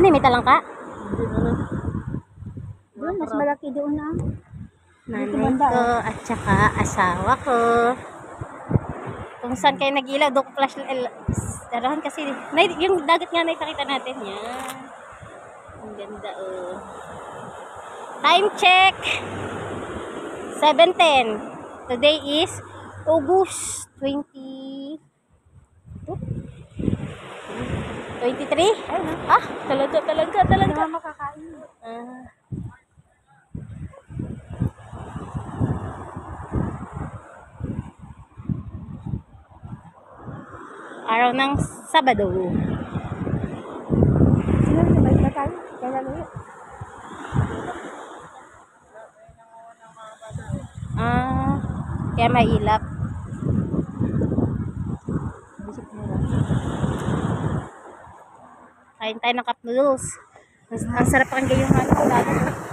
Ano yung may talangka? Doon, mas malaki doon na. Nanay ko at saka asawa ko. Kung saan kayo nag-ilaw, doon ko flash darahan kasi. Yung dagat nga na ipakita natin. Yan. Ang ganda oh. Time check. 7:10. Today is August 23. Ah, talaga. Hindi makakain. Araw ng Sabado. Sino na may tayo? Kaya lalo. Kaya may ilap. Kain tayo ng cup noodles. Ang sarap ang gayong ano.